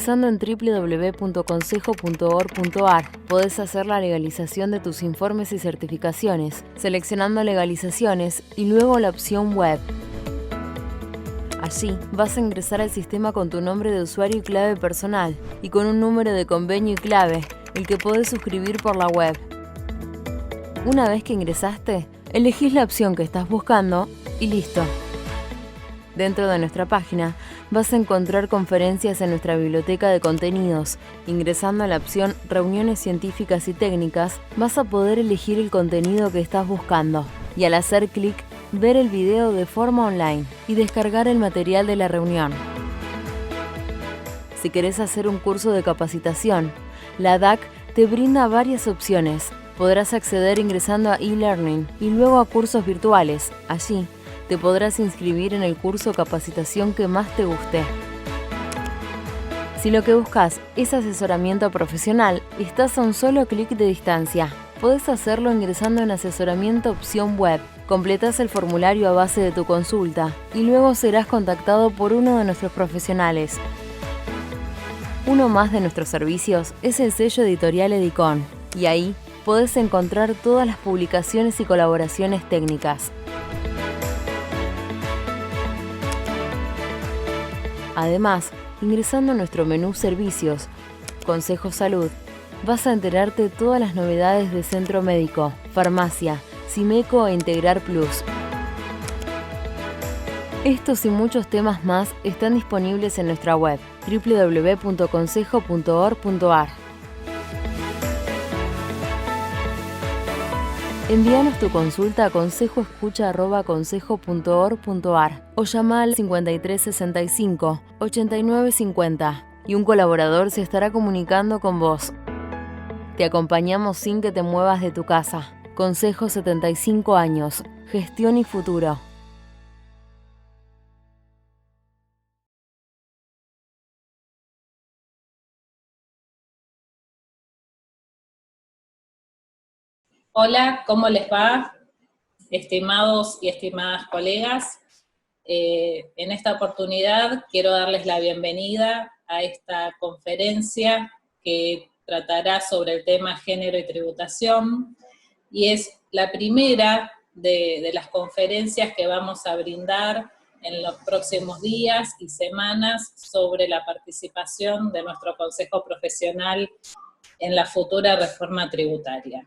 Ingresando en www.consejo.org.ar podés hacer la legalización de tus informes y certificaciones, seleccionando legalizaciones y luego la opción web. Allí vas a ingresar al sistema con tu nombre de usuario y clave personal y con un número de convenio y clave, el que podés suscribir por la web. Una vez que ingresaste, elegís la opción que estás buscando y listo. Dentro de nuestra página vas a encontrar conferencias en nuestra biblioteca de contenidos. Ingresando a la opción Reuniones científicas y técnicas, vas a poder elegir el contenido que estás buscando y al hacer clic, ver el video de forma online y descargar el material de la reunión. Si querés hacer un curso de capacitación, la DAC te brinda varias opciones. Podrás acceder ingresando a e-learning y luego a cursos virtuales. Allí te podrás inscribir en el curso o capacitación que más te guste. Si lo que buscas es asesoramiento profesional, estás a un solo clic de distancia. Podés hacerlo ingresando en Asesoramiento opción web. Completás el formulario a base de tu consulta y luego serás contactado por uno de nuestros profesionales. Uno más de nuestros servicios es el sello editorial Edicon, y ahí podés encontrar todas las publicaciones y colaboraciones técnicas. Además, ingresando a nuestro menú Servicios, Consejo Salud, vas a enterarte de todas las novedades de Centro Médico, Farmacia, Simeco e Integrar Plus. Estos y muchos temas más están disponibles en nuestra web www.consejo.org.ar. Envíanos tu consulta a consejoescucha@consejo.org.ar o llama al 5365 8950 y un colaborador se estará comunicando con vos. Te acompañamos sin que te muevas de tu casa. Consejo 75 años. Gestión y futuro. Hola, ¿cómo les va? Estimados y estimadas colegas, en esta oportunidad quiero darles la bienvenida a esta conferencia que tratará sobre el tema género y tributación, y es la primera de las conferencias que vamos a brindar en los próximos días y semanas sobre la participación de nuestro Consejo Profesional en la futura reforma tributaria.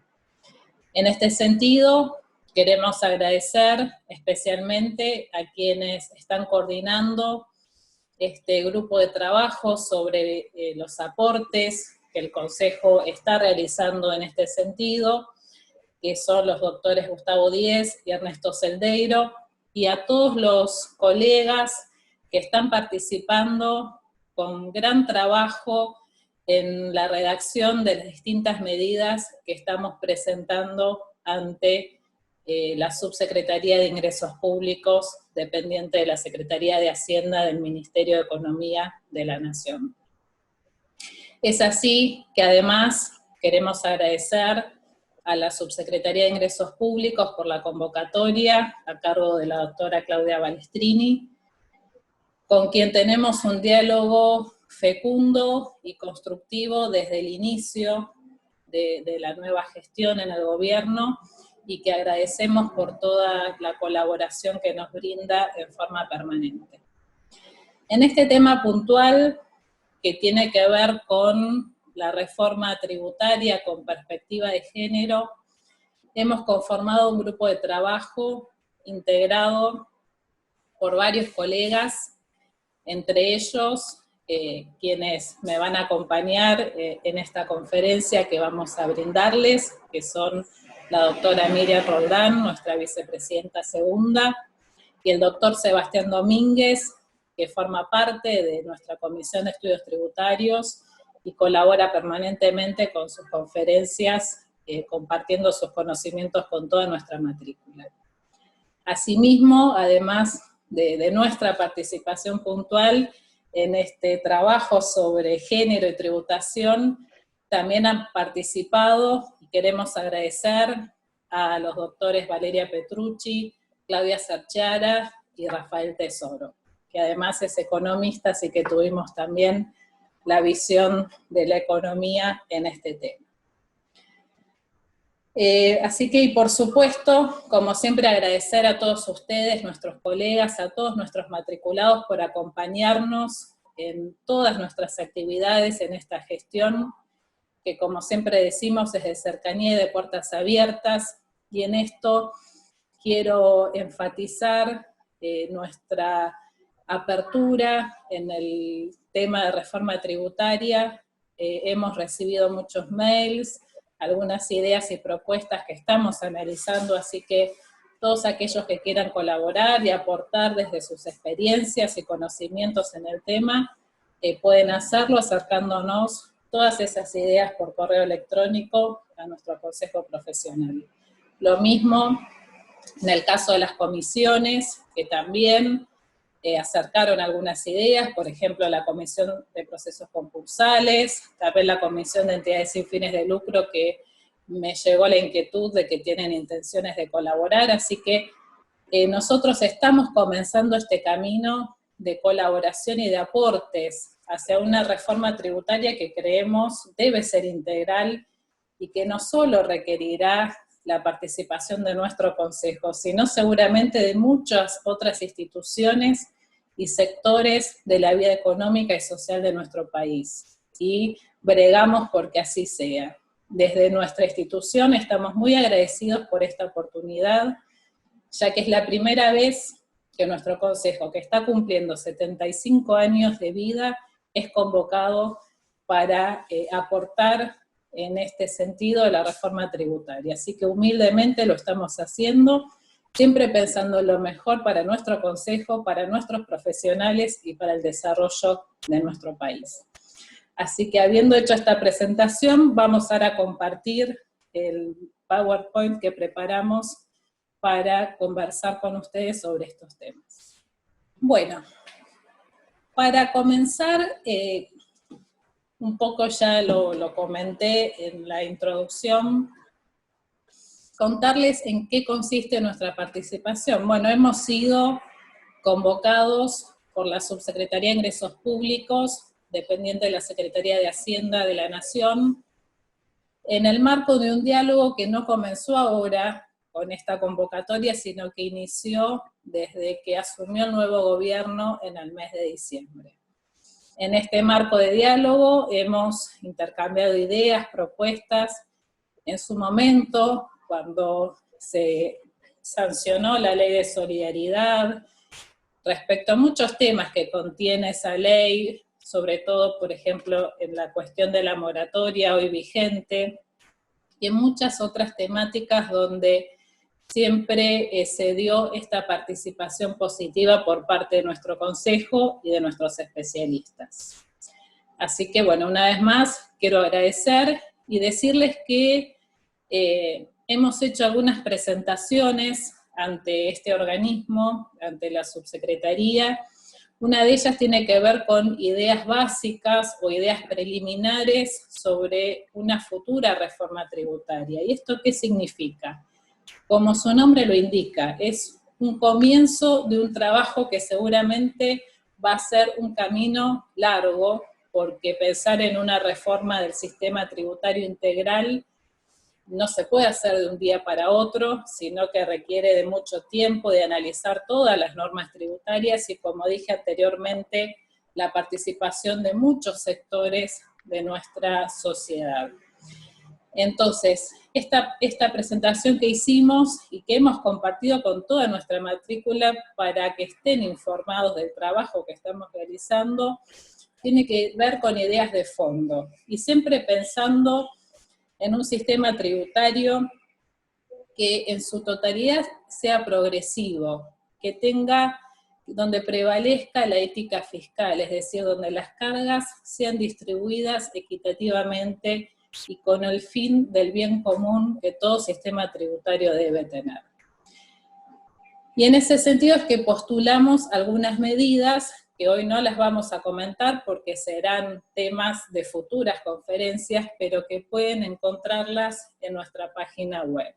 En este sentido, queremos agradecer especialmente a quienes están coordinando este grupo de trabajo sobre los aportes que el Consejo está realizando en este sentido, que son los doctores Gustavo Díez y Ernesto Celdeiro, y a todos los colegas que están participando con gran trabajo en la redacción de las distintas medidas que estamos presentando ante la Subsecretaría de Ingresos Públicos, dependiente de la Secretaría de Hacienda del Ministerio de Economía de la Nación. Es así que además queremos agradecer a la Subsecretaría de Ingresos Públicos por la convocatoria a cargo de la doctora Claudia Balestrini, con quien tenemos un diálogo fecundo y constructivo desde el inicio de la nueva gestión en el gobierno, y que agradecemos por toda la colaboración que nos brinda en forma permanente. En este tema puntual, que tiene que ver con la reforma tributaria con perspectiva de género, hemos conformado un grupo de trabajo integrado por varios colegas, entre ellos quienes me van a acompañar en esta conferencia que vamos a brindarles, que son la doctora Miriam Roldán, nuestra vicepresidenta segunda, y el doctor Sebastián Domínguez, que forma parte de nuestra Comisión de Estudios Tributarios y colabora permanentemente con sus conferencias, compartiendo sus conocimientos con toda nuestra matrícula. Asimismo, además de nuestra participación puntual en este trabajo sobre género y tributación, también han participado, y queremos agradecer a los doctores Valeria Petrucci, Claudia Sarchiara y Rafael Tesoro, que además es economista, así que tuvimos también la visión de la economía en este tema. Así que, y por supuesto, como siempre, agradecer a todos ustedes, nuestros colegas, a todos nuestros matriculados por acompañarnos en todas nuestras actividades en esta gestión, que como siempre decimos es de cercanía y de puertas abiertas, y en esto quiero enfatizar nuestra apertura en el tema de reforma tributaria. Hemos recibido muchos mails, algunas ideas y propuestas que estamos analizando, así que todos aquellos que quieran colaborar y aportar desde sus experiencias y conocimientos en el tema, pueden hacerlo acercándonos todas esas ideas por correo electrónico a nuestro consejo profesional. Lo mismo en el caso de las comisiones, que también acercaron algunas ideas, por ejemplo, la Comisión de Procesos Concursales, también la Comisión de Entidades sin fines de lucro, que me llegó la inquietud de que tienen intenciones de colaborar, así que nosotros estamos comenzando este camino de colaboración y de aportes hacia una reforma tributaria que creemos debe ser integral y que no solo requerirá la participación de nuestro consejo, sino seguramente de muchas otras instituciones y sectores de la vida económica y social de nuestro país. Y bregamos porque así sea. Desde nuestra institución estamos muy agradecidos por esta oportunidad, ya que es la primera vez que nuestro consejo, que está cumpliendo 75 años de vida, es convocado para aportar en este sentido de la reforma tributaria. Así que humildemente lo estamos haciendo, siempre pensando en lo mejor para nuestro consejo, para nuestros profesionales y para el desarrollo de nuestro país. Así que habiendo hecho esta presentación, vamos ahora a compartir el PowerPoint que preparamos para conversar con ustedes sobre estos temas. Bueno, para comenzar, un poco ya lo comenté en la introducción, contarles en qué consiste nuestra participación. Bueno, hemos sido convocados por la Subsecretaría de Ingresos Públicos, dependiente de la Secretaría de Hacienda de la Nación, en el marco de un diálogo que no comenzó ahora con esta convocatoria, sino que inició desde que asumió el nuevo gobierno en el mes de diciembre. En este marco de diálogo hemos intercambiado ideas, propuestas. En su momento, cuando se sancionó la ley de solidaridad, respecto a muchos temas que contiene esa ley, sobre todo, por ejemplo, en la cuestión de la moratoria hoy vigente, y en muchas otras temáticas donde siempre se dio esta participación positiva por parte de nuestro consejo y de nuestros especialistas. Así que, bueno, una vez más, quiero agradecer y decirles que hemos hecho algunas presentaciones ante este organismo, ante la subsecretaría. Una de ellas tiene que ver con ideas básicas o ideas preliminares sobre una futura reforma tributaria. ¿Y esto qué significa? Como su nombre lo indica, es un comienzo de un trabajo que seguramente va a ser un camino largo, porque pensar en una reforma del sistema tributario integral no se puede hacer de un día para otro, sino que requiere de mucho tiempo, de analizar todas las normas tributarias y, como dije anteriormente, la participación de muchos sectores de nuestra sociedad. Entonces, esta presentación que hicimos y que hemos compartido con toda nuestra matrícula para que estén informados del trabajo que estamos realizando, tiene que ver con ideas de fondo, y siempre pensando en un sistema tributario que en su totalidad sea progresivo, que tenga, donde prevalezca la ética fiscal, es decir, donde las cargas sean distribuidas equitativamente y con el fin del bien común que todo sistema tributario debe tener. Y en ese sentido es que postulamos algunas medidas que hoy no las vamos a comentar porque serán temas de futuras conferencias, pero que pueden encontrarlas en nuestra página web.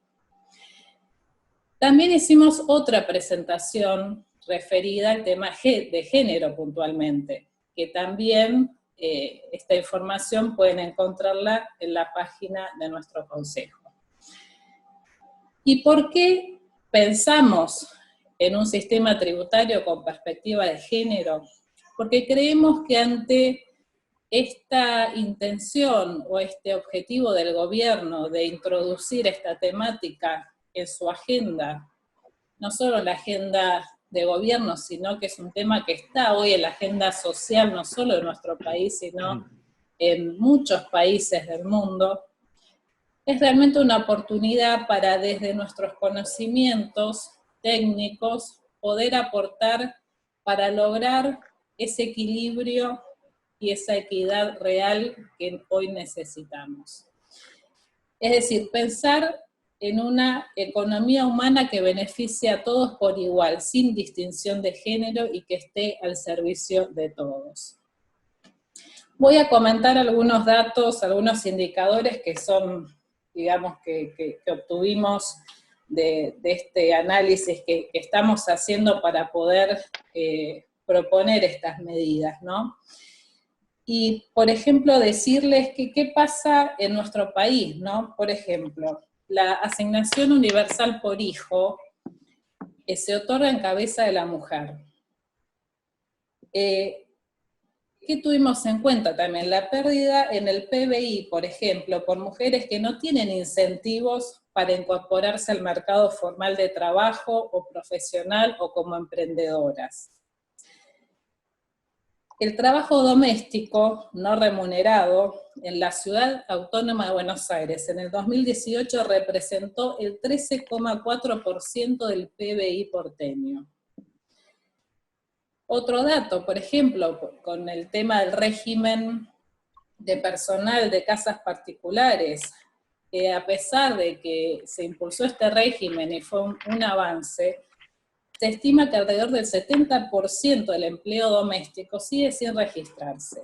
También hicimos otra presentación referida al tema de género puntualmente, que también esta información pueden encontrarla en la página de nuestro consejo. ¿Y por qué pensamos en un sistema tributario con perspectiva de género? Porque creemos que ante esta intención o este objetivo del gobierno de introducir esta temática en su agenda, no solo en la agenda de gobierno, sino que es un tema que está hoy en la agenda social, no solo en nuestro país, sino en muchos países del mundo, es realmente una oportunidad para, desde nuestros conocimientos técnicos, poder aportar para lograr ese equilibrio y esa equidad real que hoy necesitamos. Es decir, pensar en una economía humana que beneficie a todos por igual, sin distinción de género y que esté al servicio de todos. Voy a comentar algunos datos, algunos indicadores que son, digamos, que obtuvimos de este análisis que estamos haciendo para poder proponer estas medidas, ¿no? Y, por ejemplo, decirles que qué pasa en nuestro país, ¿no? Por ejemplo, la asignación universal por hijo se otorga en cabeza de la mujer. ¿Qué tuvimos en cuenta también? La pérdida en el PBI, por ejemplo, por mujeres que no tienen incentivos para incorporarse al mercado formal de trabajo o profesional o como emprendedoras. El trabajo doméstico no remunerado en la Ciudad Autónoma de Buenos Aires en el 2018 representó el 13,4% del PBI porteño. Otro dato, por ejemplo, con el tema del régimen de personal de casas particulares, que a pesar de que se impulsó este régimen y fue un avance, se estima que alrededor del 70% del empleo doméstico sigue sin registrarse.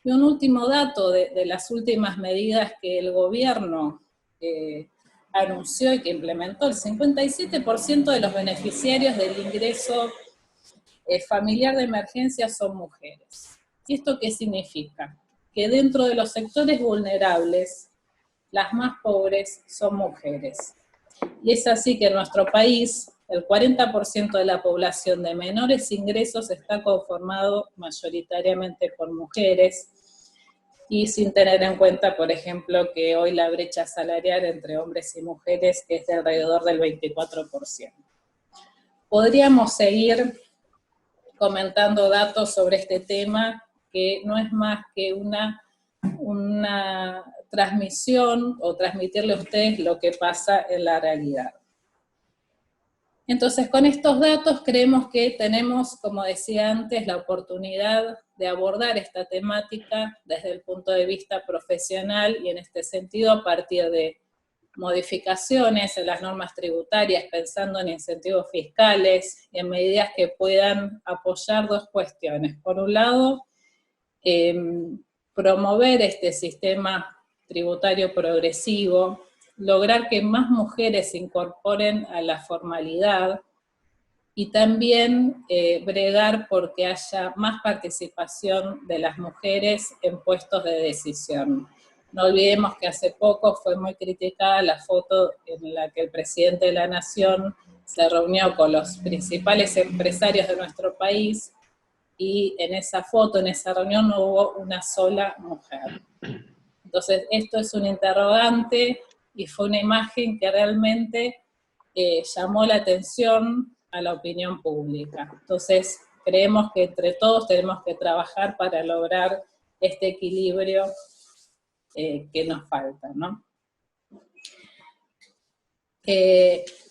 Y un último dato de las últimas medidas que el gobierno anunció y que implementó, el 57% de los beneficiarios del ingreso familiar de emergencia son mujeres. ¿Y esto qué significa? Que dentro de los sectores vulnerables, las más pobres son mujeres. Y es así que en nuestro país, el 40% de la población de menores ingresos está conformado mayoritariamente por mujeres, y sin tener en cuenta, por ejemplo, que hoy la brecha salarial entre hombres y mujeres es de alrededor del 24%. Podríamos seguir comentando datos sobre este tema, que no es más que una transmisión o transmitirle a ustedes lo que pasa en la realidad. Entonces, con estos datos creemos que tenemos, como decía antes, la oportunidad de abordar esta temática desde el punto de vista profesional y en este sentido a partir de modificaciones en las normas tributarias, pensando en incentivos fiscales, en medidas que puedan apoyar dos cuestiones. Por un lado, promover este sistema tributario progresivo, lograr que más mujeres se incorporen a la formalidad y también bregar porque haya más participación de las mujeres en puestos de decisión. No olvidemos que hace poco fue muy criticada la foto en la que el presidente de la Nación se reunió con los principales empresarios de nuestro país y en esa foto, en esa reunión, no hubo una sola mujer. Entonces, esto es un interrogante y fue una imagen que realmente llamó la atención a la opinión pública. Entonces, creemos que entre todos tenemos que trabajar para lograr este equilibrio que nos falta, ¿no?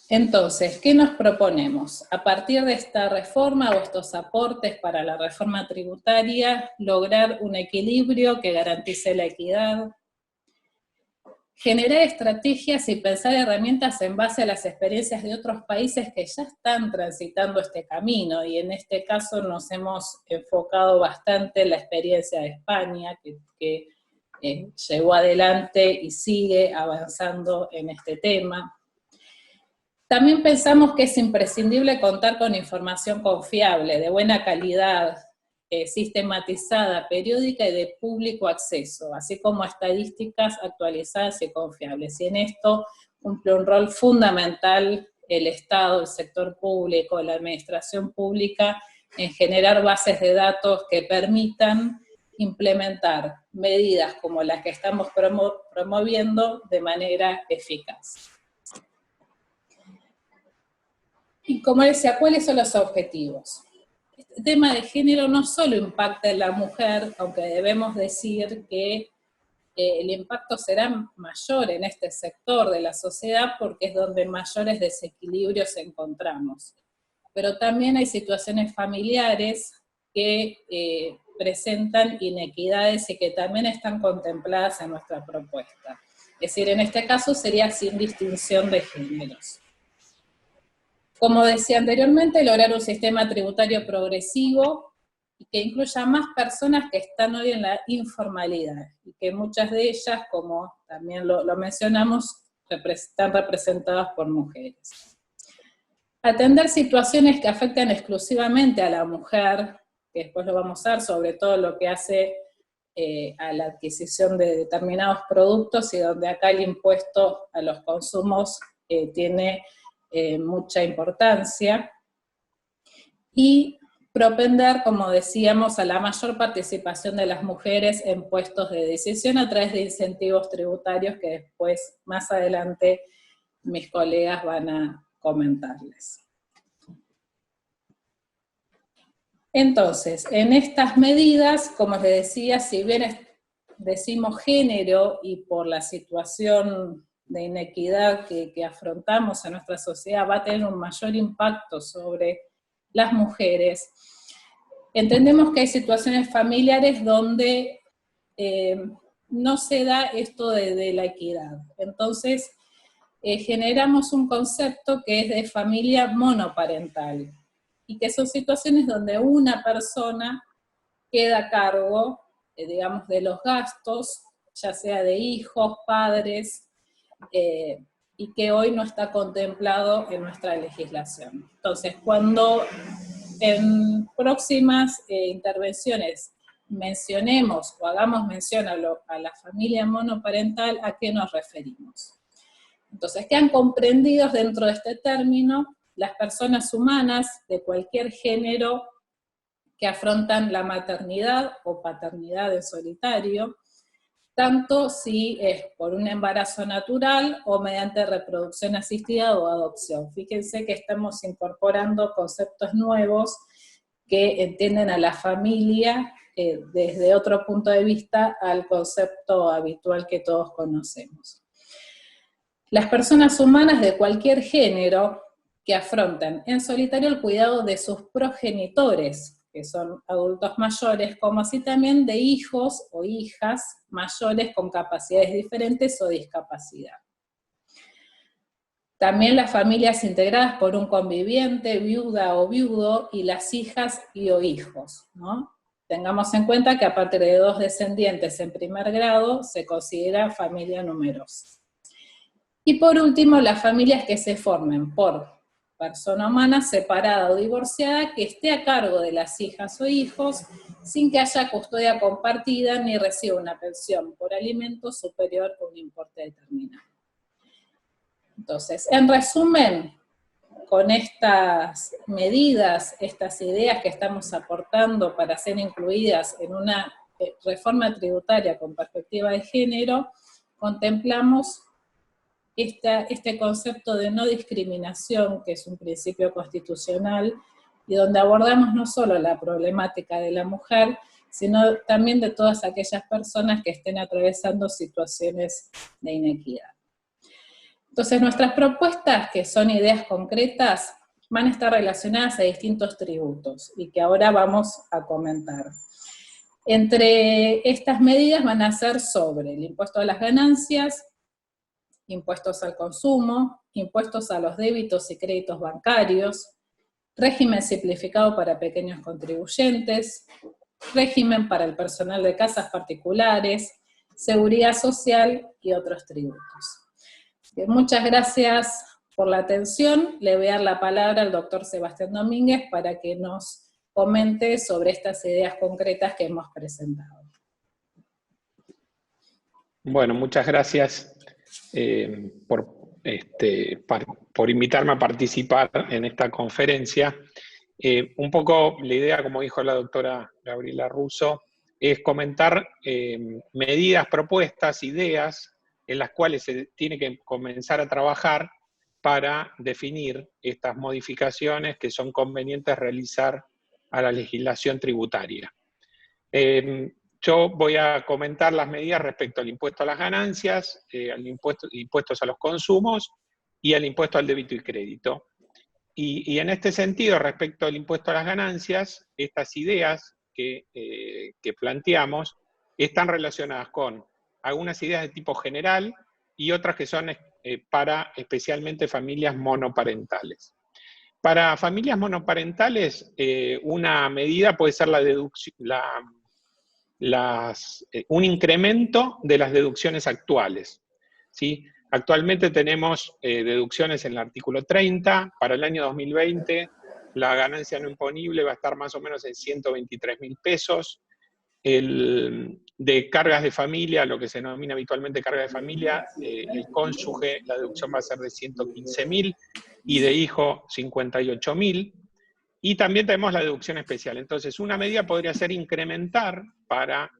Entonces, ¿qué nos proponemos? A partir de esta reforma o estos aportes para la reforma tributaria, lograr un equilibrio que garantice la equidad, generar estrategias y pensar herramientas en base a las experiencias de otros países que ya están transitando este camino, y en este caso nos hemos enfocado bastante en la experiencia de España, que llevó adelante y sigue avanzando en este tema. También pensamos que es imprescindible contar con información confiable, de buena calidad, sistematizada, periódica y de público acceso, así como estadísticas actualizadas y confiables. Y en esto cumple un rol fundamental el Estado, el sector público, la administración pública, en generar bases de datos que permitan implementar medidas como las que estamos promoviendo de manera eficaz. Y como decía, ¿cuáles son los objetivos? Este tema de género no solo impacta en la mujer, aunque debemos decir que el impacto será mayor en este sector de la sociedad porque es donde mayores desequilibrios encontramos. Pero también hay situaciones familiares que presentan inequidades y que también están contempladas en nuestra propuesta. Es decir, en este caso sería sin distinción de géneros. Como decía anteriormente, lograr un sistema tributario progresivo y que incluya más personas que están hoy en la informalidad, y que muchas de ellas, como también lo mencionamos, están representadas por mujeres. Atender situaciones que afectan exclusivamente a la mujer, que después lo vamos a ver, sobre todo lo que hace a la adquisición de determinados productos, y donde acá el impuesto a los consumos tiene mucha importancia, y propender, como decíamos, a la mayor participación de las mujeres en puestos de decisión a través de incentivos tributarios que después, más adelante, mis colegas van a comentarles. Entonces, en estas medidas, como les decía, si bien decimos género y por la situación de inequidad que afrontamos en nuestra sociedad va a tener un mayor impacto sobre las mujeres, entendemos que hay situaciones familiares donde no se da esto de la equidad. Entonces, generamos un concepto que es de familia monoparental, y que son situaciones donde una persona queda a cargo, digamos, de los gastos, ya sea de hijos, padres, y que hoy no está contemplado en nuestra legislación. Entonces, cuando en próximas intervenciones mencionemos o hagamos mención a la familia monoparental, ¿a qué nos referimos? Entonces, quedan comprendidos dentro de este término las personas humanas de cualquier género que afrontan la maternidad o paternidad en solitario, tanto si es por un embarazo natural o mediante reproducción asistida o adopción. Fíjense que estamos incorporando conceptos nuevos que entienden a la familia desde otro punto de vista al concepto habitual que todos conocemos. Las personas humanas de cualquier género que afrontan en solitario el cuidado de sus progenitores, que son adultos mayores, como así también de hijos o hijas mayores con capacidades diferentes o discapacidad. También las familias integradas por un conviviente, viuda o viudo, y las hijas y o hijos, ¿no? Tengamos en cuenta que a partir de 2 descendientes en primer grado se considera familia numerosa. Y por último, las familias que se formen por persona humana separada o divorciada que esté a cargo de las hijas o hijos sin que haya custodia compartida ni reciba una pensión por alimentos superior a un importe determinado. Entonces, en resumen, con estas medidas, estas ideas que estamos aportando para ser incluidas en una reforma tributaria con perspectiva de género, contemplamos este concepto de no discriminación, que es un principio constitucional, y donde abordamos no solo la problemática de la mujer, sino también de todas aquellas personas que estén atravesando situaciones de inequidad. Entonces, nuestras propuestas, que son ideas concretas, van a estar relacionadas a distintos tributos, y que ahora vamos a comentar. Entre estas medidas van a ser sobre el impuesto a las ganancias, impuestos al consumo, impuestos a los débitos y créditos bancarios, régimen simplificado para pequeños contribuyentes, régimen para el personal de casas particulares, seguridad social y otros tributos. Bien, muchas gracias por la atención. Le voy a dar la palabra al doctor Sebastián Domínguez para que nos comente sobre estas ideas concretas que hemos presentado. Bueno, muchas gracias por invitarme a participar en esta conferencia. Un poco la idea, como dijo la doctora Gabriela Russo, es comentar medidas, propuestas, ideas en las cuales se tiene que comenzar a trabajar para definir estas modificaciones que son convenientes realizar a la legislación tributaria. Yo voy a comentar las medidas respecto al impuesto a las ganancias, al impuestos a los consumos y al impuesto al débito y crédito. Y en este sentido, respecto al impuesto a las ganancias, estas ideas que planteamos están relacionadas con algunas ideas de tipo general y otras que son para especialmente familias monoparentales. Para familias monoparentales, una medida puede ser la deducción, un incremento de las deducciones actuales, ¿sí? Actualmente tenemos deducciones en el artículo 30, para el año 2020 la ganancia no imponible va a estar más o menos en 123.000 pesos, de cargas de familia, lo que se denomina habitualmente carga de familia, el cónyuge, la deducción va a ser de 115.000 y de hijo 58.000. Y también tenemos la deducción especial. Entonces, una medida podría ser incrementar para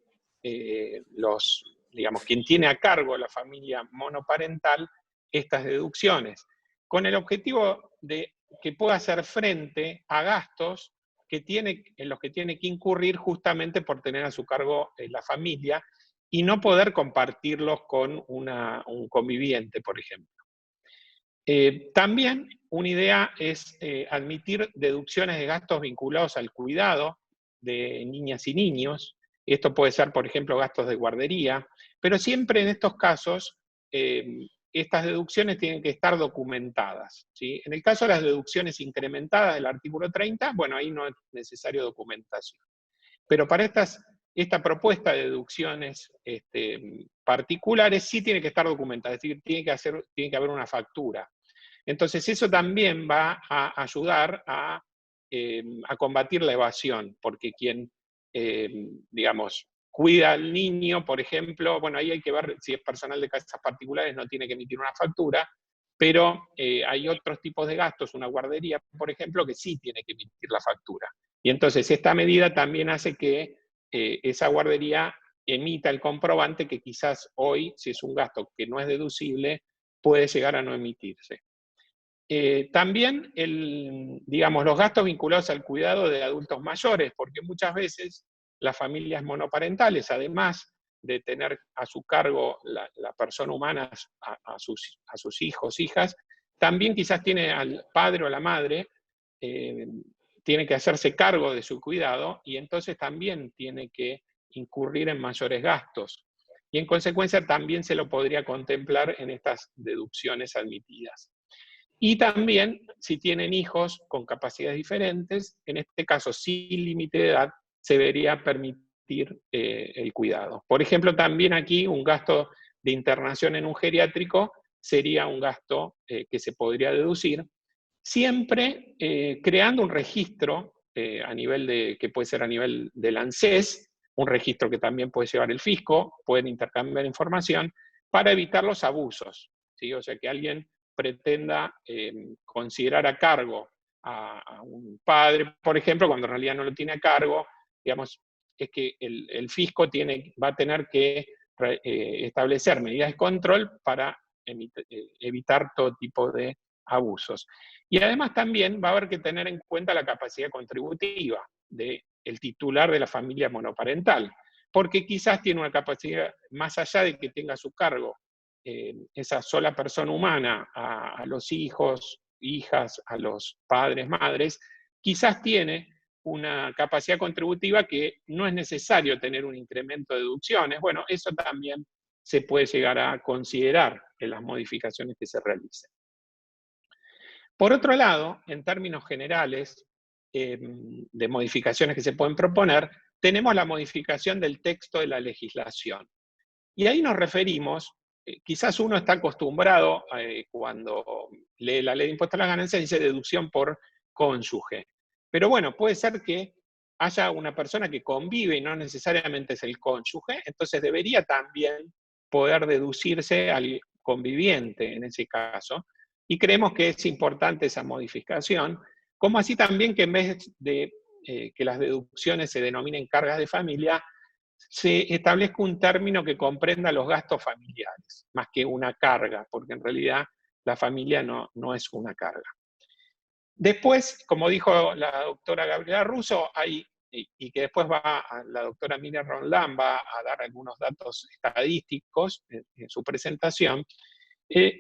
digamos, quien tiene a cargo la familia monoparental, estas deducciones, con el objetivo de que pueda hacer frente a gastos en los que tiene que incurrir justamente por tener a su cargo la familia y no poder compartirlos con un conviviente, por ejemplo. También una idea es admitir deducciones de gastos vinculados al cuidado de niñas y niños. Esto puede ser, por ejemplo, gastos de guardería, pero siempre en estos casos estas deducciones tienen que estar documentadas, ¿sí? En el caso de las deducciones incrementadas del artículo 30, bueno, ahí no es necesario documentación. Pero para esta propuesta de deducciones particulares sí tiene que estar documentada, es decir, tiene que haber una factura. Entonces eso también va a ayudar a combatir la evasión, porque quien, digamos, cuida al niño, por ejemplo, bueno, ahí hay que ver si es personal de casas particulares, no tiene que emitir una factura, pero hay otros tipos de gastos, una guardería, por ejemplo, que sí tiene que emitir la factura. Y entonces esta medida también hace que esa guardería emita el comprobante que quizás hoy, si es un gasto que no es deducible, puede llegar a no emitirse. También, digamos, los gastos vinculados al cuidado de adultos mayores, porque muchas veces las familias monoparentales, además de tener a su cargo la persona humana, a sus hijos, hijas, también quizás tiene al padre o la madre, tiene que hacerse cargo de su cuidado y entonces también tiene que incurrir en mayores gastos. Y en consecuencia también se lo podría contemplar en estas deducciones admitidas. Y también, si tienen hijos con capacidades diferentes, en este caso sin límite de edad, se debería permitir el cuidado. Por ejemplo, también aquí un gasto de internación en un geriátrico sería un gasto que se podría deducir, siempre creando un registro que puede ser a nivel del ANSES, un registro que también puede llevar el fisco, pueden intercambiar información, para evitar los abusos, ¿sí? O sea, que alguien pretenda considerar a cargo a un padre, por ejemplo, cuando en realidad no lo tiene a cargo, digamos, es que el fisco va a tener que establecer medidas de control para evitar todo tipo de abusos. Y además también va a haber que tener en cuenta la capacidad contributiva del titular de la familia monoparental, porque quizás tiene una capacidad, más allá de que tenga a su cargo esa sola persona humana, a los hijos, hijas, a los padres, madres, quizás tiene una capacidad contributiva que no es necesario tener un incremento de deducciones. Bueno, eso también se puede llegar a considerar en las modificaciones que se realicen. Por otro lado, en términos generales de modificaciones que se pueden proponer, tenemos la modificación del texto de la legislación. Y ahí nos referimos, quizás uno está acostumbrado cuando lee la ley de impuesto a las ganancias, dice deducción por cónyuge. Pero bueno, puede ser que haya una persona que convive y no necesariamente es el cónyuge, entonces debería también poder deducirse al conviviente en ese caso, y creemos que es importante esa modificación, como así también que en vez de que las deducciones se denominen cargas de familia, se establezca un término que comprenda los gastos familiares, más que una carga, porque en realidad la familia no es una carga. Después, como dijo la doctora Gabriela Russo, y que después la doctora Miriam Roldán va a dar algunos datos estadísticos en su presentación,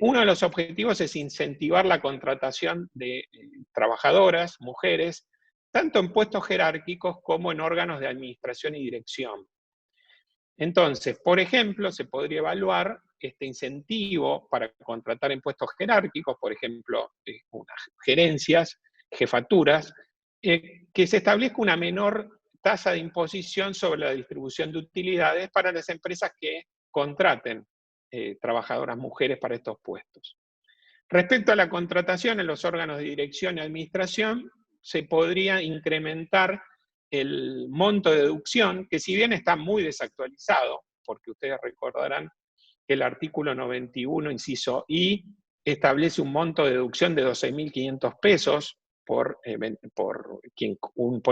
uno de los objetivos es incentivar la contratación de trabajadoras, mujeres, tanto en puestos jerárquicos como en órganos de administración y dirección. Entonces, por ejemplo, se podría evaluar este incentivo para contratar en puestos jerárquicos, por ejemplo, unas gerencias, jefaturas, que se establezca una menor tasa de imposición sobre la distribución de utilidades para las empresas que contraten trabajadoras mujeres para estos puestos. Respecto a la contratación en los órganos de dirección y administración, se podría incrementar el monto de deducción, que si bien está muy desactualizado, porque ustedes recordarán que el artículo 91, inciso I, establece un monto de deducción de 12.500 pesos por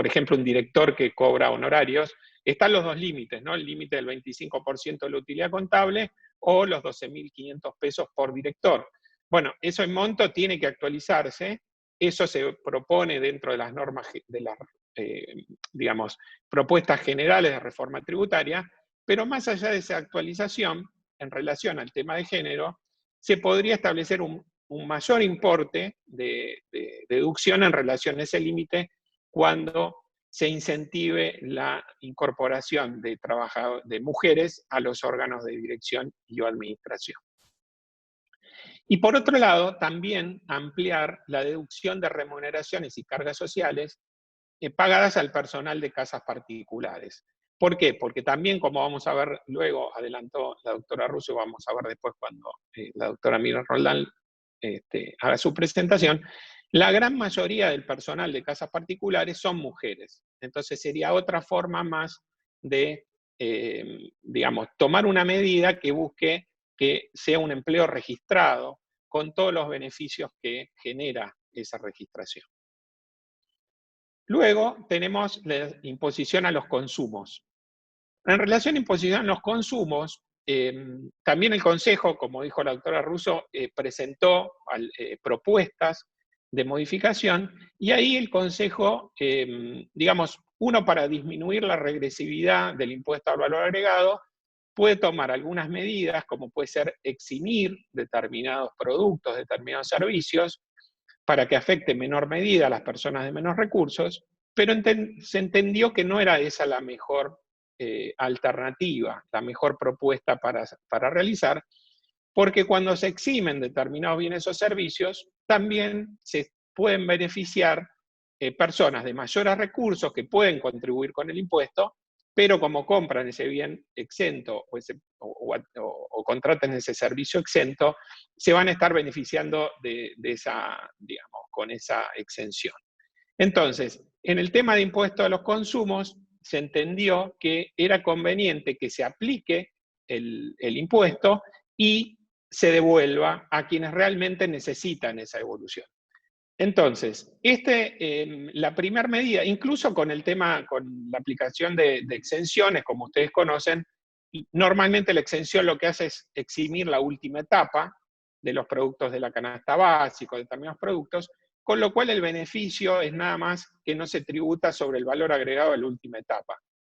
ejemplo, un director que cobra honorarios. Están los dos límites, ¿no? El límite del 25% de la utilidad contable o los 12.500 pesos por director. Bueno, eso en monto tiene que actualizarse, eso se propone dentro de las normas, de las, digamos, propuestas generales de reforma tributaria, pero más allá de esa actualización, en relación al tema de género, se podría establecer un mayor importe de deducción en relación a ese límite cuando se incentive la incorporación de mujeres a los órganos de dirección y o administración. Y por otro lado, también ampliar la deducción de remuneraciones y cargas sociales pagadas al personal de casas particulares. ¿Por qué? Porque también, como vamos a ver luego, adelantó la doctora Russo, vamos a ver después cuando la doctora Miriam Roldán haga su presentación, la gran mayoría del personal de casas particulares son mujeres. Entonces sería otra forma más de, digamos, tomar una medida que busque que sea un empleo registrado con todos los beneficios que genera esa registración. Luego tenemos la imposición a los consumos. En relación a imposición a los consumos, también el Consejo, como dijo la doctora Russo, presentó propuestas de modificación, y ahí el Consejo, digamos, uno para disminuir la regresividad del impuesto al valor agregado, puede tomar algunas medidas, como puede ser eximir determinados productos, determinados servicios, para que afecte en menor medida a las personas de menos recursos, pero se entendió que no era esa la mejor alternativa, la mejor propuesta para realizar, porque cuando se eximen determinados bienes o servicios, también se pueden beneficiar personas de mayores recursos que pueden contribuir con el impuesto, pero como compran ese bien exento o contratan ese servicio exento, se van a estar beneficiando de esa, digamos, con esa exención. Entonces, en el tema de impuesto a los consumos, se entendió que era conveniente que se aplique el impuesto y se devuelva a quienes realmente necesitan esa evolución. Entonces, la primera medida, incluso con el tema, con la aplicación de exenciones, como ustedes conocen, normalmente la exención lo que hace es eximir la última etapa de los productos de la canasta básica, de determinados productos, con lo cual el beneficio es nada más que no se tributa sobre el valor agregado de la última etapa.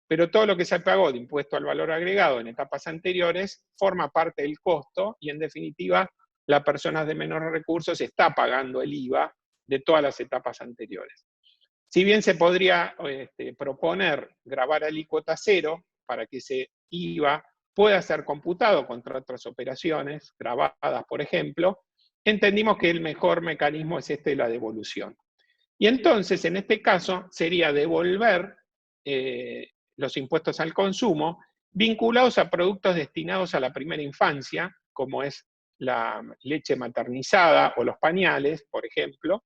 Pero todo lo que se pagó de impuesto al valor agregado en etapas anteriores forma parte del costo y, en definitiva, la persona de menores recursos está pagando el IVA de todas las etapas anteriores. Si bien se podría proponer gravar alícuota cero para que ese IVA pueda ser computado contra otras operaciones grabadas, por ejemplo, entendimos que el mejor mecanismo es la devolución. Y entonces, en este caso, sería devolver los impuestos al consumo vinculados a productos destinados a la primera infancia, como es la leche maternizada o los pañales, por ejemplo,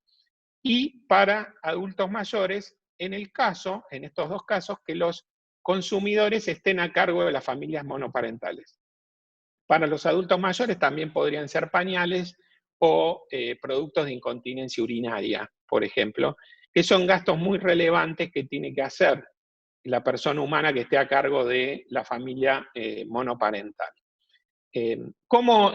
y para adultos mayores en estos dos casos, que los consumidores estén a cargo de las familias monoparentales. Para los adultos mayores también podrían ser pañales o productos de incontinencia urinaria, por ejemplo, que son gastos muy relevantes que tiene que hacer la persona humana que esté a cargo de la familia monoparental. ¿Cómo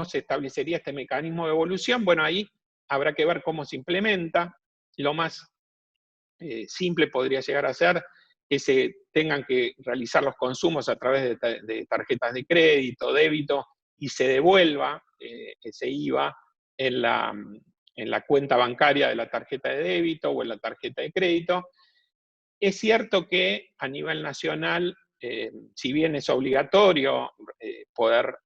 se establecería este mecanismo de evolución? Bueno, ahí habrá que ver cómo se implementa. Lo más simple podría llegar a ser que se tengan que realizar los consumos a través de tarjetas de crédito, débito, y se devuelva ese IVA en la cuenta bancaria de la tarjeta de débito o en la tarjeta de crédito. Es cierto que a nivel nacional, si bien es obligatorio poder,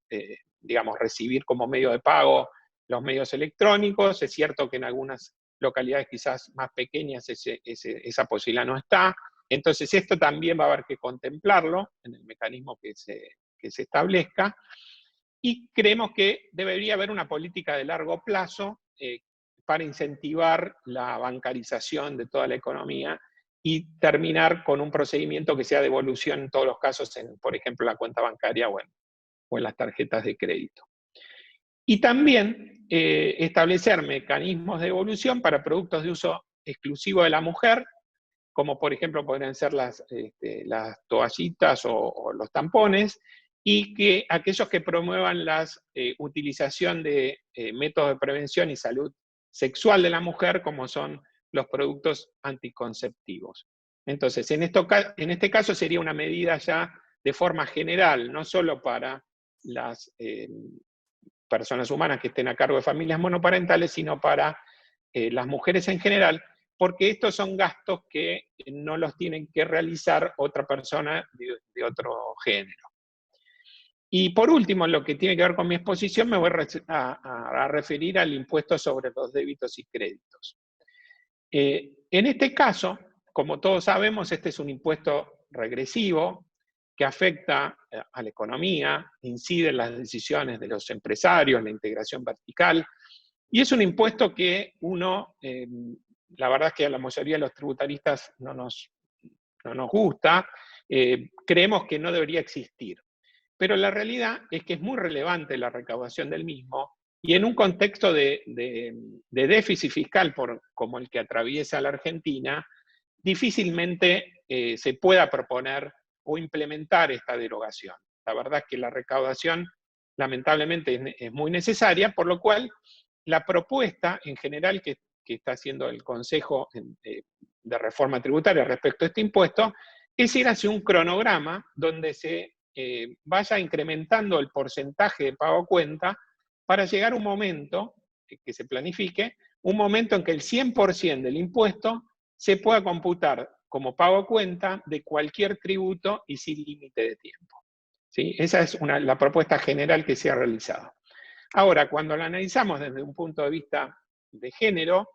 digamos, recibir como medio de pago los medios electrónicos, es cierto que en algunas localidades quizás más pequeñas esa posibilidad no está. Entonces esto también va a haber que contemplarlo en el mecanismo que se establezca. Y creemos que debería haber una política de largo plazo para incentivar la bancarización de toda la economía y terminar con un procedimiento que sea de evolución en todos los casos, por ejemplo, la cuenta bancaria o en las tarjetas de crédito. Y también establecer mecanismos de evolución para productos de uso exclusivo de la mujer, como por ejemplo podrían ser las toallitas o los tampones, y que aquellos que promuevan la utilización de métodos de prevención y salud sexual de la mujer, como son los productos anticonceptivos. Entonces, en este caso sería una medida ya de forma general, no solo para las personas humanas que estén a cargo de familias monoparentales, sino para las mujeres en general, porque estos son gastos que no los tienen que realizar otra persona de otro género. Y por último, lo que tiene que ver con mi exposición, me voy a referir al impuesto sobre los débitos y créditos. En este caso, como todos sabemos, este es un impuesto regresivo que afecta a la economía, incide en las decisiones de los empresarios, la integración vertical, y es un impuesto que la verdad es que a la mayoría de los tributaristas no nos gusta, creemos que no debería existir. Pero la realidad es que es muy relevante la recaudación del mismo, y en un contexto de déficit fiscal como el que atraviesa la Argentina, difícilmente se pueda proponer o implementar esta derogación. La verdad es que la recaudación lamentablemente es muy necesaria, por lo cual la propuesta en general que está haciendo el Consejo de Reforma Tributaria respecto a este impuesto es ir hacia un cronograma donde se vaya incrementando el porcentaje de pago a cuenta para llegar a un momento que se planifique, un momento en que el 100% del impuesto se pueda computar como pago a cuenta de cualquier tributo y sin límite de tiempo. ¿Sí? Esa es la propuesta general que se ha realizado. Ahora, cuando la analizamos desde un punto de vista de género,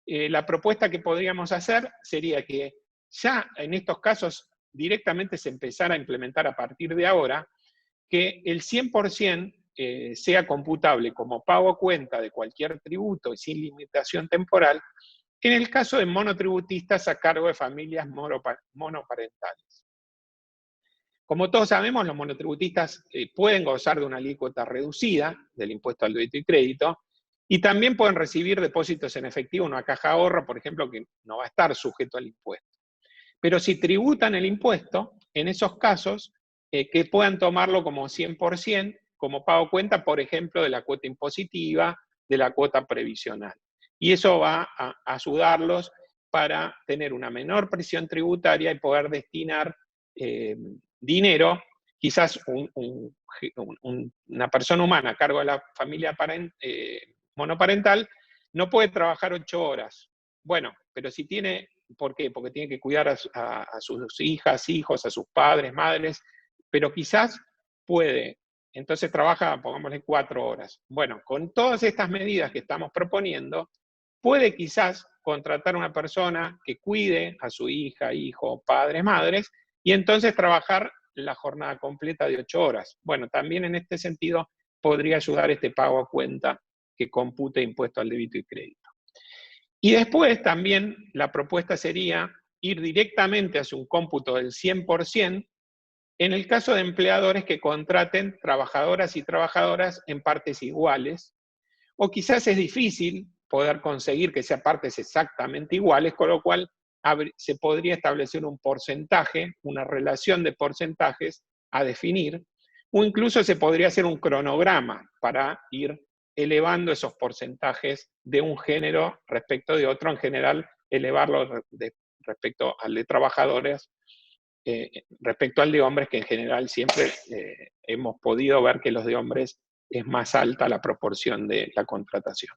la propuesta que podríamos hacer sería que ya en estos casos directamente se empezara a implementar a partir de ahora, que el 100% sea computable como pago a cuenta de cualquier tributo y sin limitación temporal, en el caso de monotributistas a cargo de familias monoparentales. Como todos sabemos, los monotributistas pueden gozar de una alícuota reducida del impuesto al débito y crédito, y también pueden recibir depósitos en efectivo en una caja de ahorro, por ejemplo, que no va a estar sujeto al impuesto. Pero si tributan el impuesto, en esos casos, que puedan tomarlo como 100%, como pago cuenta, por ejemplo, de la cuota impositiva, de la cuota previsional. Y eso va a ayudarlos para tener una menor presión tributaria y poder destinar dinero. Quizás una persona humana a cargo de la familia monoparental no puede trabajar 8 horas. Bueno, pero si tiene... ¿Por qué? Porque tiene que cuidar a sus hijas, hijos, a sus padres, madres, pero quizás puede. Entonces trabaja, pongámosle 4 horas. Bueno, con todas estas medidas que estamos proponiendo, puede quizás contratar a una persona que cuide a su hija, hijo, padres, madres, y entonces trabajar la jornada completa de 8 horas. Bueno, también en este sentido podría ayudar este pago a cuenta que compute impuesto al débito y crédito. Y después también la propuesta sería ir directamente hacia un cómputo del 100% en el caso de empleadores que contraten trabajadoras y trabajadoras en partes iguales, o quizás es difícil poder conseguir que sean partes exactamente iguales, con lo cual se podría establecer un porcentaje, una relación de porcentajes a definir, o incluso se podría hacer un cronograma para ir elevando esos porcentajes de un género respecto de otro, en general elevarlo respecto al de trabajadores, respecto al de hombres, que en general siempre hemos podido ver que los de hombres es más alta la proporción de la contratación.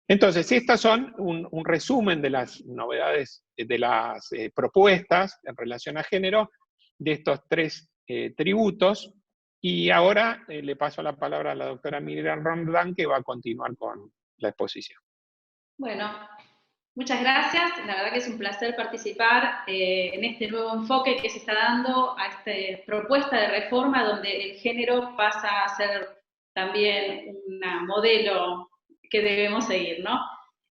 Entonces, estas son un resumen de las novedades, de las propuestas en relación a género de estos 3 tributos. Y ahora le paso la palabra a la doctora Miriam Roldán, que va a continuar con la exposición. Bueno, muchas gracias. La verdad que es un placer participar en este nuevo enfoque que se está dando a esta propuesta de reforma donde el género pasa a ser también un modelo que debemos seguir, ¿no?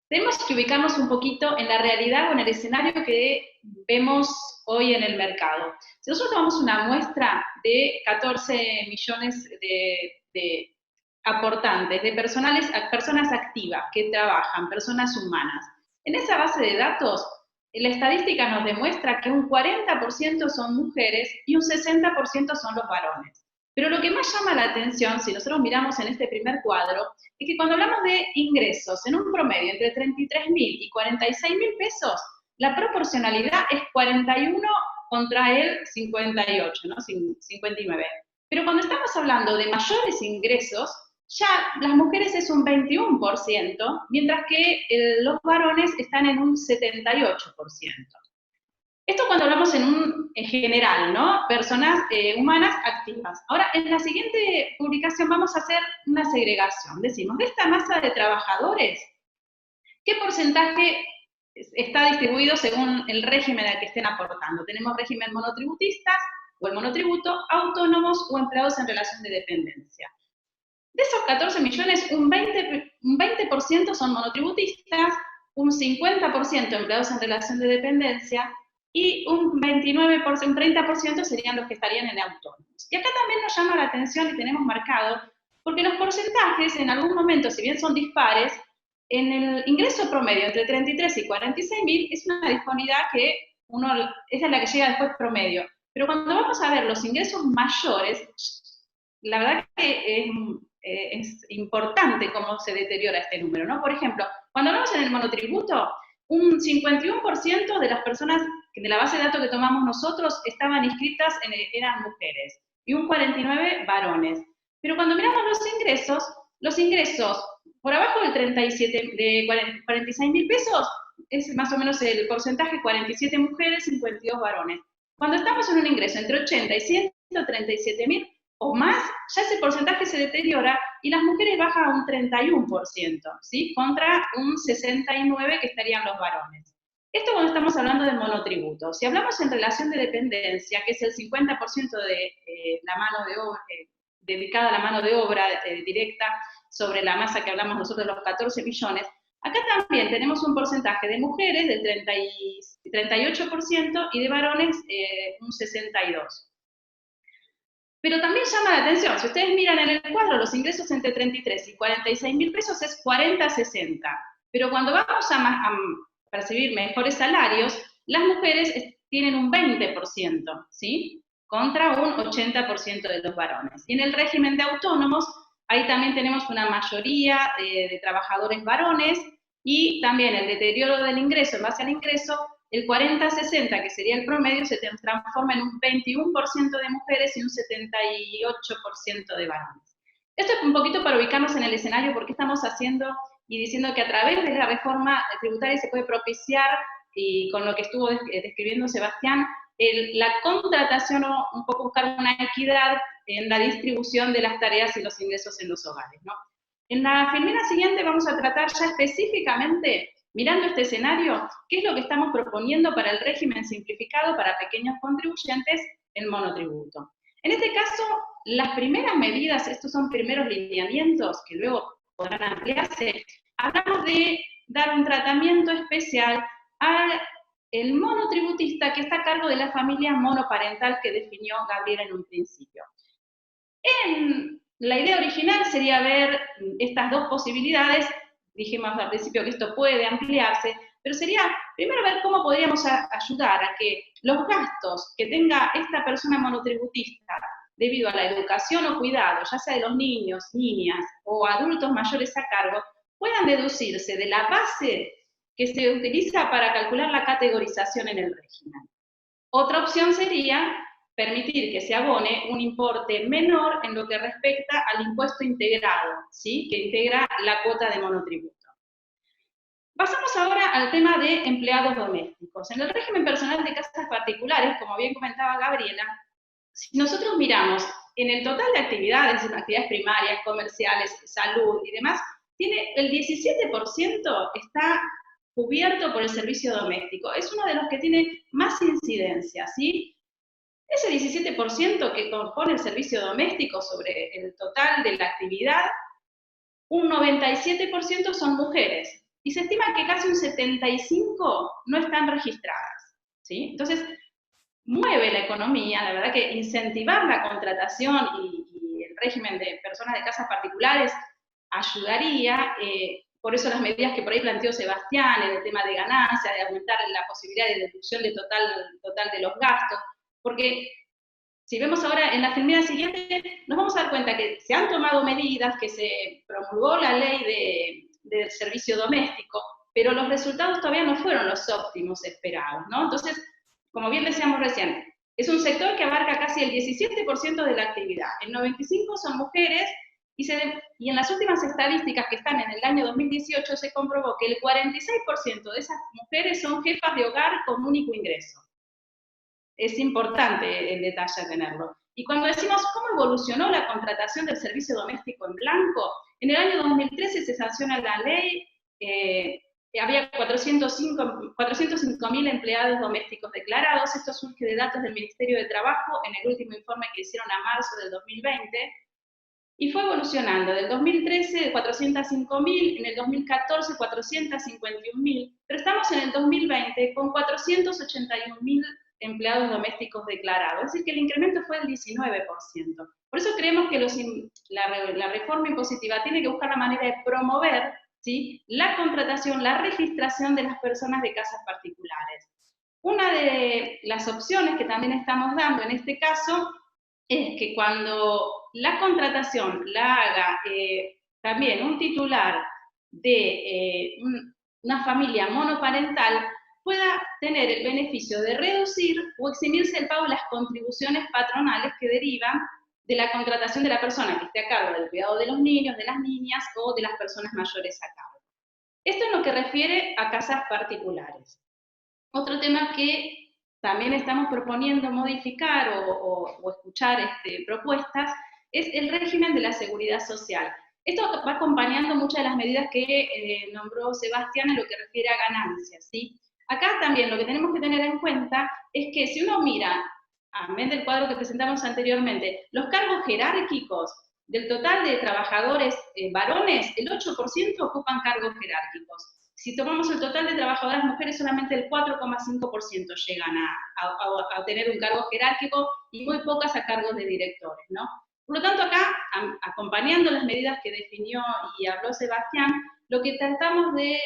Tenemos que ubicarnos un poquito en la realidad o en el escenario que vemos hoy en el mercado. Si nosotros tomamos una muestra de 14 millones de aportantes, de personas activas que trabajan, personas humanas, en esa base de datos, la estadística nos demuestra que un 40% son mujeres y un 60% son los varones. Pero lo que más llama la atención, si nosotros miramos en este primer cuadro, es que cuando hablamos de ingresos en un promedio entre 33.000 y 46.000 pesos, la proporcionalidad es 41 contra el 58, ¿no? 59. Pero cuando estamos hablando de mayores ingresos, ya las mujeres es un 21%, mientras que los varones están en un 78%. Esto cuando hablamos en general, ¿no? Personas humanas activas. Ahora, en la siguiente publicación vamos a hacer una segregación. Decimos, de esta masa de trabajadores, ¿qué porcentaje está distribuido según el régimen al que estén aportando? Tenemos régimen monotributistas, o el monotributo, autónomos o empleados en relación de dependencia. De esos 14 millones, un 20% son monotributistas, un 50% empleados en relación de dependencia, y un 30% serían los que estarían en autónomos. Y acá también nos llama la atención y tenemos marcado, porque los porcentajes en algún momento, si bien son dispares, en el ingreso promedio entre 33 y 46.000 es una disponibilidad que esa es la que llega después promedio. Pero cuando vamos a ver los ingresos mayores, la verdad que es importante cómo se deteriora este número, ¿no? Por ejemplo, cuando hablamos en el monotributo, un 51% de las personas de la base de datos que tomamos nosotros estaban inscritas, eran mujeres, y un 49% varones. Pero cuando miramos los ingresos por abajo del 46.000 pesos, es más o menos el porcentaje, 47 mujeres, 52 varones. Cuando estamos en un ingreso entre 80 y 137.000 o más, ya ese porcentaje se deteriora y las mujeres bajan a un 31%, ¿sí? Contra un 69% que estarían los varones. Esto cuando estamos hablando de monotributo. Si hablamos en relación de dependencia, que es el 50% de la mano de obra, dedicada a la mano de obra directa sobre la masa que hablamos nosotros de los 14 millones, acá también tenemos un porcentaje de mujeres del 38% y de varones un 62%. Pero también llama la atención, si ustedes miran en el cuadro, los ingresos entre 33 y 46.000 pesos es 40-60. Pero cuando vamos a percibir mejores salarios, las mujeres tienen un 20%, ¿sí? Contra un 80% de los varones. Y en el régimen de autónomos, ahí también tenemos una mayoría de trabajadores varones y también el deterioro del ingreso en base al ingreso, el 40-60, que sería el promedio, se transforma en un 21% de mujeres y un 78% de varones. Esto es un poquito para ubicarnos en el escenario, porque estamos haciendo y diciendo que a través de la reforma tributaria se puede propiciar, y con lo que estuvo describiendo Sebastián, la contratación o un poco buscar una equidad en la distribución de las tareas y los ingresos en los hogares, ¿no? En la filmina siguiente vamos a tratar ya específicamente, mirando este escenario, qué es lo que estamos proponiendo para el régimen simplificado para pequeños contribuyentes, el monotributo. En este caso, las primeras medidas, estos son primeros lineamientos que luego podrán ampliarse, hablamos de dar un tratamiento especial al monotributista que está a cargo de la familia monoparental que definió Gabriela en un principio. La idea original sería ver estas dos posibilidades. Dijimos al principio que esto puede ampliarse, pero sería primero ver cómo podríamos ayudar a que los gastos que tenga esta persona monotributista debido a la educación o cuidado, ya sea de los niños, niñas o adultos mayores a cargo, puedan deducirse de la base que se utiliza para calcular la categorización en el régimen. Otra opción sería permitir que se abone un importe menor en lo que respecta al impuesto integrado, ¿sí?, que integra la cuota de monotributo. Pasamos ahora al tema de empleados domésticos. En el régimen personal de casas particulares, como bien comentaba Gabriela, si nosotros miramos en el total de actividades, en actividades primarias, comerciales, salud y demás, tiene el 17% está cubierto por el servicio doméstico. Es uno de los que tiene más incidencia, ¿sí? Ese 17% que compone el servicio doméstico sobre el total de la actividad, un 97% son mujeres. Y se estima que casi un 75% no están registradas, ¿sí? Entonces, mueve la economía, la verdad que incentivar la contratación y el régimen de personas de casas particulares ayudaría, por eso las medidas que por ahí planteó Sebastián en el tema de ganancia, de aumentar la posibilidad de deducción de total de los gastos, porque si vemos ahora en la filmina siguiente, nos vamos a dar cuenta que se han tomado medidas, que se promulgó la ley del servicio doméstico, pero los resultados todavía no fueron los óptimos esperados, ¿no? Entonces, como bien decíamos recién, es un sector que abarca casi el 17% de la actividad, el 95% son mujeres, y en las últimas estadísticas que están en el año 2018 se comprobó que el 46% de esas mujeres son jefas de hogar con único ingreso. Es importante el detalle a tenerlo. Y cuando decimos cómo evolucionó la contratación del servicio doméstico en blanco, en el año 2013 se sanciona la ley, había 405.000 empleados domésticos declarados. Esto surge de datos del Ministerio de Trabajo en el último informe que hicieron a marzo del 2020, y fue evolucionando del 2013 de 405.000, en el 2014 451.000, pero estamos en el 2020 con 481.000 empleados domésticos declarados, es decir, que el incremento fue del 19%. Por eso creemos que la reforma impositiva tiene que buscar la manera de promover, ¿sí?, la contratación, la registración de las personas de casas particulares. Una de las opciones que también estamos dando en este caso es que cuando la contratación la haga también un titular de una familia monoparental, pueda tener el beneficio de reducir o eximirse el pago de las contribuciones patronales que derivan de la contratación de la persona que esté a cargo del cuidado de los niños, de las niñas o de las personas mayores a cargo. Esto es lo que refiere a casas particulares. Otro tema que también estamos proponiendo modificar o escuchar propuestas es el régimen de la seguridad social. Esto va acompañando muchas de las medidas que nombró Sebastián en lo que refiere a ganancias, ¿sí? Acá también lo que tenemos que tener en cuenta es que si uno mira, amén del cuadro que presentamos anteriormente, los cargos jerárquicos del total de trabajadores varones, el 8% ocupan cargos jerárquicos. Si tomamos el total de trabajadoras mujeres, solamente el 4,5% llegan a tener un cargo jerárquico y muy pocas a cargos de directores, ¿no? Por lo tanto, acá, acompañando las medidas que definió y habló Sebastián, lo que tratamos de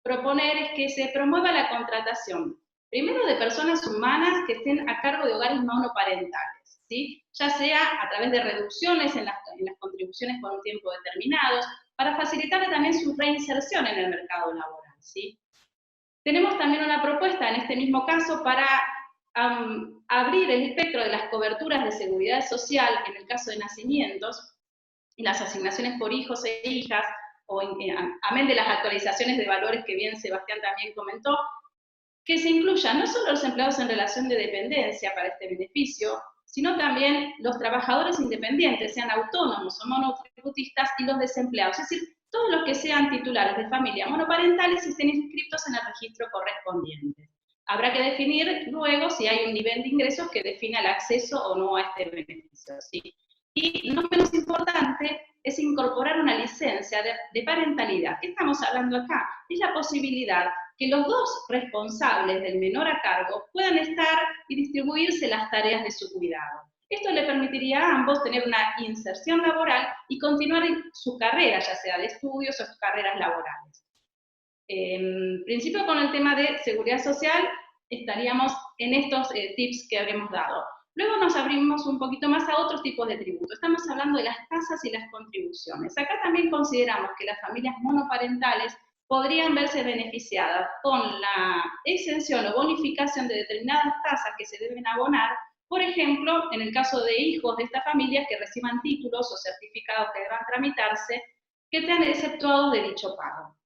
proponer es que se promueva la contratación, primero de personas humanas que estén a cargo de hogares monoparentales, ¿sí?, ya sea a través de reducciones en las contribuciones por un tiempo determinado, para facilitarle también su reinserción en el mercado laboral, ¿sí? Tenemos también una propuesta en este mismo caso para abrir el espectro de las coberturas de seguridad social en el caso de nacimientos y las asignaciones por hijos e hijas, o amén de las actualizaciones de valores que bien Sebastián también comentó, que se incluyan no solo los empleados en relación de dependencia para este beneficio, sino también los trabajadores independientes, sean autónomos o monotributistas, y los desempleados, es decir, todos los que sean titulares de familia monoparentales y estén inscritos en el registro correspondiente. Habrá que definir luego si hay un nivel de ingresos que defina el acceso o no a este beneficio, ¿sí? Y no menos importante es incorporar una licencia de parentalidad. ¿Qué estamos hablando acá? Es la posibilidad que los dos responsables del menor a cargo puedan estar y distribuirse las tareas de su cuidado. Esto le permitiría a ambos tener una inserción laboral y continuar su carrera, ya sea de estudios o sus carreras laborales. En principio, con el tema de seguridad social, estaríamos en estos tips que habremos dado. Luego nos abrimos un poquito más a otros tipos de tributos. Estamos hablando de las tasas y las contribuciones. Acá también consideramos que las familias monoparentales podrían verse beneficiadas con la exención o bonificación de determinadas tasas que se deben abonar, por ejemplo, en el caso de hijos de estas familias que reciban títulos o certificados que deban tramitarse, que sean exceptuados de dicho pago.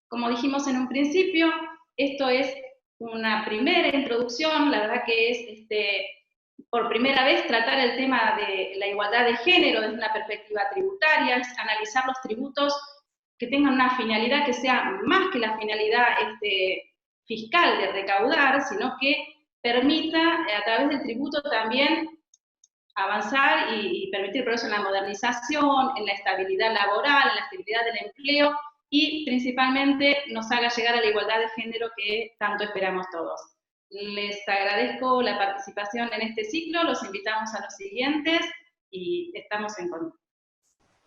Como dijimos en un principio, esto es una primera introducción, la verdad que es por primera vez tratar el tema de la igualdad de género desde una perspectiva tributaria, es analizar los tributos que tengan una finalidad que sea más que la finalidad fiscal de recaudar, sino que permita a través del tributo también avanzar y permitir progreso en la modernización, en la estabilidad laboral, en la estabilidad del empleo y principalmente nos haga llegar a la igualdad de género que tanto esperamos todos. Les agradezco la participación en este ciclo, los invitamos a los siguientes y estamos en contacto.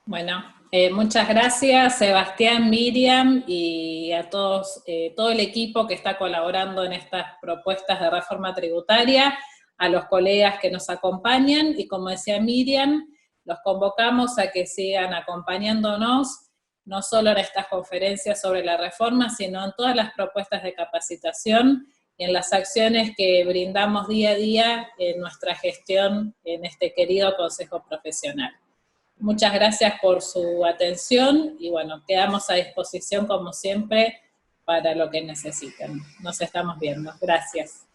Bueno, muchas gracias Sebastián, Miriam y a todos, todo el equipo que está colaborando en estas propuestas de reforma tributaria, a los colegas que nos acompañan y como decía Miriam, los convocamos a que sigan acompañándonos no solo en estas conferencias sobre la reforma, sino en todas las propuestas de capacitación y en las acciones que brindamos día a día en nuestra gestión en este querido Consejo Profesional. Muchas gracias por su atención y bueno, quedamos a disposición como siempre para lo que necesiten. Nos estamos viendo. Gracias.